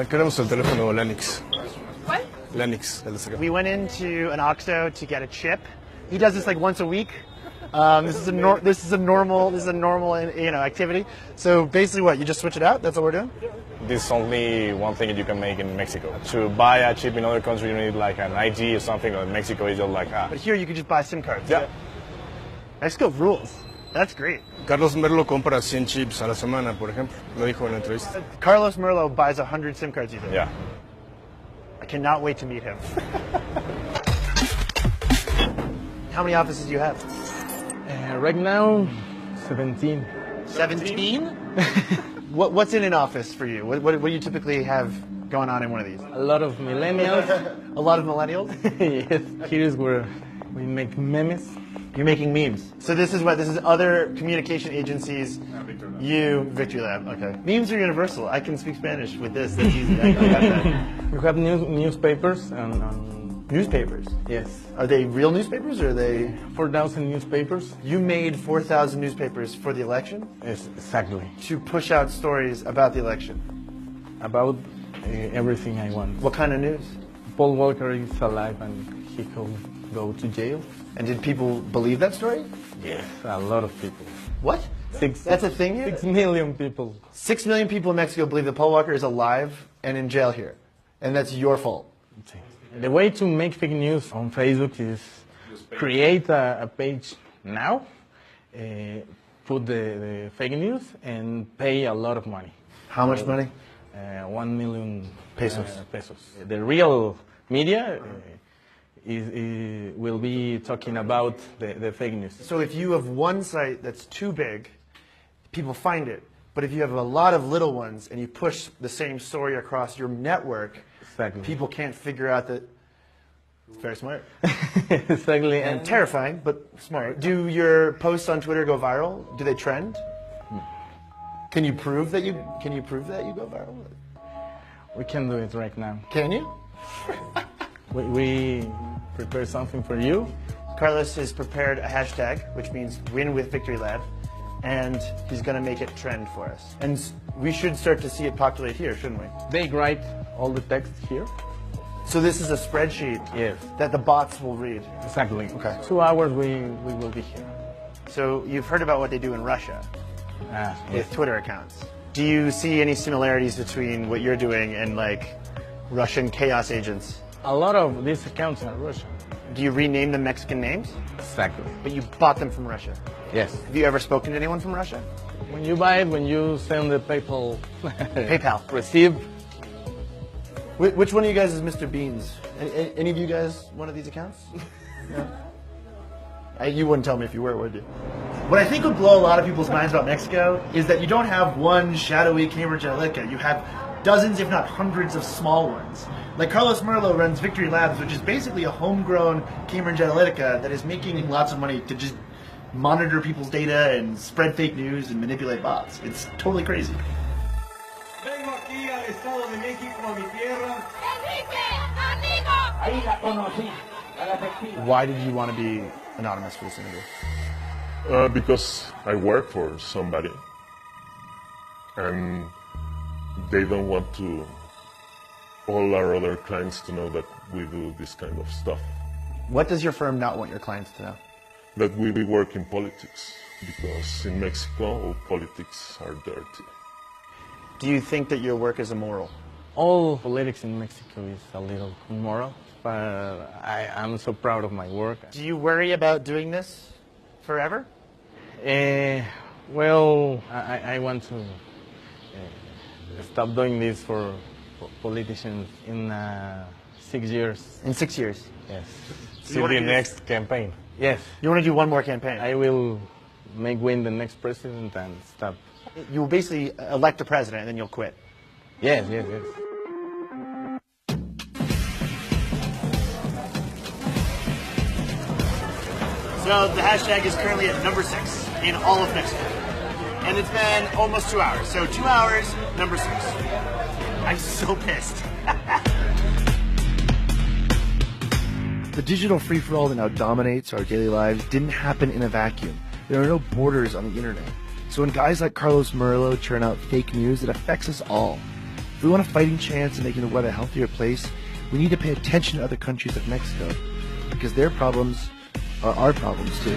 Queremos el teléfono Lennox. ¿Cuál? Lennox, el de acá. We went into an OXXO to get a chip. He does this like once a week. This is a normal activity. So basically, what, you just switch it out? That's what we're doing. This is only one thing that you can make in Mexico. To buy a chip in other countries, you need like an ID or something. Or in Mexico, it's just like But here, you can just buy SIM cards. Yeah. Mexico rules. That's great. Carlos Merlo compra 100 chips a la semana, por ejemplo. Lo dijo en la entrevista. Carlos Merlo buys 100 SIM cards a day. Yeah. I cannot wait to meet him. How many offices do you have? Right now, 17. 17? What's in an office for you? What do you typically have going on in one of these? A lot of millennials. A lot of millennials? Yes. Here is where we make memes. You're making memes. So this is other communication agencies. You, Victory Lab. Okay. Memes are universal. I can speak Spanish with this. That's easy. I got that. We have newspapers and Newspapers? yes, Are they real newspapers or are they? 4,000 newspapers. You made 4,000 newspapers for the election Yes, exactly. to push out stories about the election. About everything I want. What kind of news? Paul Walker is alive and he could go to jail. And did people believe that story? Yes, a lot of people. What? That's a thing here? 6 million people. 6 million people in Mexico believe that Paul Walker is alive and in jail here. And that's your fault. The way to make fake news on Facebook is create a page now, put the fake news, and pay a lot of money. How much money? 1 million Pesos. pesos. The real media will be talking about the fake news. So if you have one site that's too big, people find it. But if you have a lot of little ones and you push the same story across your network, Exactly. people can't figure out that. It's very smart. Exactly. And terrifying, but smart. Do your posts on Twitter go viral? Do they trend? Can you prove that you go viral? We can do it right now. Can you? We prepare something for you. Carlos has prepared a hashtag, which means win with Victory Lab, and he's going to make it trend for us. And we should start to see it populate here, shouldn't we? They write all the text here. So this is a spreadsheet Yes. that the bots will read. Exactly. Okay. 2 hours we will be here. So you've heard about what they do in Russia with Yes. Twitter accounts. Do you see any similarities between what you're doing and like Russian chaos agents? A lot of these accounts are Russian. Do you rename them Mexican names? Exactly. But you bought them from Russia. Yes. Have you ever spoken to anyone from Russia? When you buy it, when you send the PayPal PayPal. receipt, Which one of you guys is Mr. Beans? Any of you guys one of these accounts? No? You wouldn't tell me if you were, would you? What I think would blow a lot of people's minds about Mexico is that you don't have one shadowy Cambridge Analytica. You have dozens, if not hundreds, of small ones. Like Carlos Merlo runs Victory Labs, which is basically a homegrown Cambridge Analytica that is making lots of money to just monitor people's data and spread fake news and manipulate bots. It's totally crazy. Vengo aquí al Estado de México, a mi tierra. Ahí la conocí. Why did you want to be anonymous for this interview? Because I work for somebody, and they don't want all our other clients to know that we do this kind of stuff. What does your firm not want your clients to know? That we work in politics, because in Mexico, politics are dirty. Do you think that your work is immoral? all politics in Mexico is a little immoral, but I'm so proud of my work. Do you worry about doing this forever? Well, I want to stop doing this for politicians in 6 years. In 6 years? Yes. To the next campaign. Yes. You want to do one more campaign? I will win the next president and stop. You will basically elect a president and then you'll quit. Yes, yes, yes. So the hashtag is currently at number 6 in all of Mexico. And it's been almost 2 hours. So 2 hours, number 6. I'm so pissed. The digital free-for-all that now dominates our daily lives didn't happen in a vacuum. There are no borders on the internet. So when guys like Carlos Merlo churn out fake news, it affects us all. we want a fighting chance of making the world a healthier place, we need to pay attention to other countries like Mexico, because their problems are our problems too.